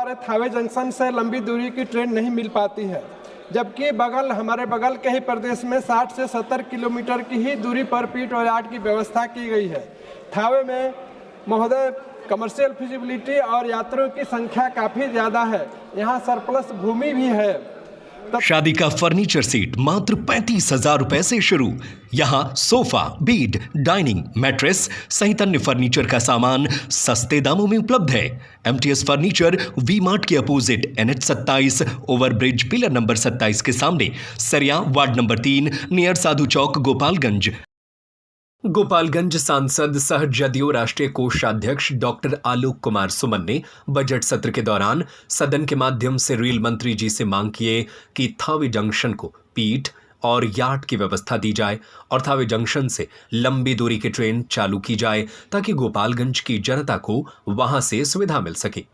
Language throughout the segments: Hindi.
हमारे थावे जंक्शन से लंबी दूरी की ट्रेन नहीं मिल पाती है, जबकि हमारे बगल के ही प्रदेश में 60 से 70 किलोमीटर की ही दूरी पर पीट और यार्ड की व्यवस्था की गई है। थावे में महोदय कमर्शियल फिजिबिलिटी और यात्रियों की संख्या काफ़ी ज़्यादा है। यहाँ सरप्लस भूमि भी है। शादी का फर्नीचर सेट मात्र 35,000 रुपए से शुरू। यहाँ सोफा, बेड, डाइनिंग, मैट्रेस सहित अन्य फर्नीचर का सामान सस्ते दामों में उपलब्ध है। MTS फर्नीचर वी मार्ट के opposite NH 27 overbridge pillar number 27 के सामने, सरिया, वार्ड नंबर 3, नियर साधु चौक, गोपालगंज। गोपालगंज सांसद सह जदयू राष्ट्रीय कोषाध्यक्ष डॉक्टर आलोक कुमार सुमन ने बजट सत्र के दौरान सदन के माध्यम से रेल मंत्री जी से मांग किए कि थावे जंक्शन को पीठ और यार्ड की व्यवस्था दी जाए और थावे जंक्शन से लंबी दूरी की ट्रेन चालू की जाए ताकि गोपालगंज की जनता को वहां से सुविधा मिल सके।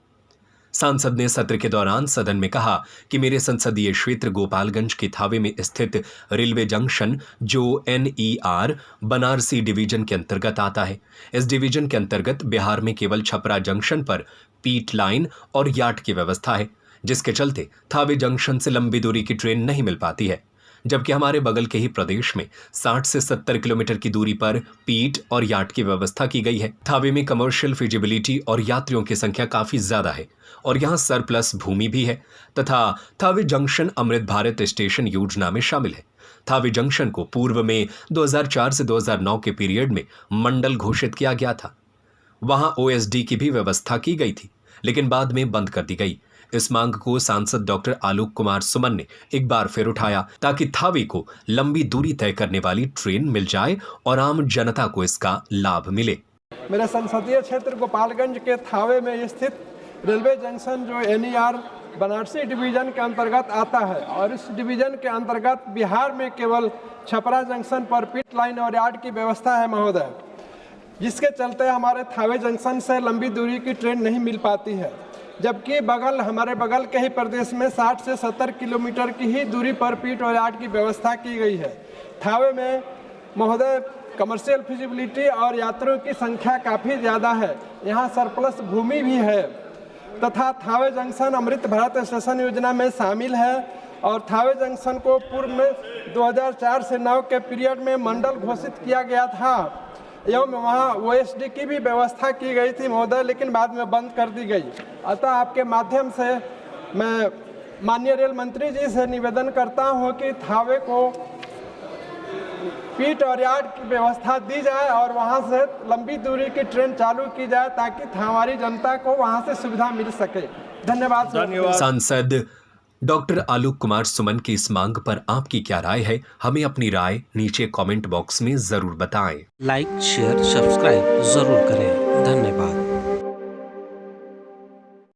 सांसद ने सत्र के दौरान सदन में कहा कि मेरे संसदीय क्षेत्र गोपालगंज के थावे में स्थित रेलवे जंक्शन जो NER बनारसी डिवीजन के अंतर्गत आता है, इस डिवीजन के अंतर्गत बिहार में केवल छपरा जंक्शन पर पीट लाइन और यार्ड की व्यवस्था है, जिसके चलते थावे जंक्शन से लंबी दूरी की ट्रेन नहीं मिल पाती है, जबकि हमारे बगल के ही प्रदेश में 60 से 70 किलोमीटर की दूरी पर पीट और यार्ड की व्यवस्था की गई है। थावे में कमर्शियल फिजिबिलिटी और यात्रियों की संख्या काफी ज्यादा है और यहाँ सरप्लस भूमि भी है तथा थावे जंक्शन अमृत भारत स्टेशन योजना में शामिल है। थावे जंक्शन को पूर्व में 2004 से 2009 के पीरियड में मंडल घोषित किया गया था। वहां OSD की भी व्यवस्था की गई थी, लेकिन बाद में बंद कर दी गई। इस मांग को सांसद डॉक्टर आलोक कुमार सुमन ने एक बार फिर उठाया ताकि थावे को लंबी दूरी तय करने वाली ट्रेन मिल जाए और आम जनता को इसका लाभ मिले। मेरे संसदीय क्षेत्र गोपालगंज के थावे में स्थित रेलवे जंक्शन जो NER बनारसी डिवीजन के अंतर्गत आता है और इस डिवीजन के अंतर्गत बिहार में केवल छपरा जंक्शन पर पिट लाइन और यार्ड की व्यवस्था है महोदय, जिसके चलते हमारे थावे जंक्शन से लंबी दूरी की ट्रेन नहीं मिल पाती है, जबकि हमारे बगल के ही प्रदेश में 60 से 70 किलोमीटर की ही दूरी पर पीट और यार्ड की व्यवस्था की गई है। थावे में महोदय कमर्शियल फिजिबिलिटी और यात्रियों की संख्या काफ़ी ज़्यादा है। यहाँ सरप्लस भूमि भी है तथा थावे जंक्शन अमृत भारत स्टेशन योजना में शामिल है और थावे जंक्शन को पूर्व में 2004 से 9 के पीरियड में मंडल घोषित किया गया था एवं वहाँ OSD की भी व्यवस्था की गई थी महोदय, लेकिन बाद में बंद कर दी गई। अतः आपके माध्यम से मैं माननीय रेल मंत्री जी से निवेदन करता हूँ कि थावे को पीट और यार्ड की व्यवस्था दी जाए और वहाँ से लंबी दूरी की ट्रेन चालू की जाए ताकि हमारी जनता को वहाँ से सुविधा मिल सके। धन्यवाद। सांसद डॉक्टर आलोक कुमार सुमन की इस मांग पर आपकी क्या राय है? हमें अपनी राय नीचे कमेंट बॉक्स में जरूर बताएं। लाइक, शेयर, सब्सक्राइब जरूर करें। धन्यवाद।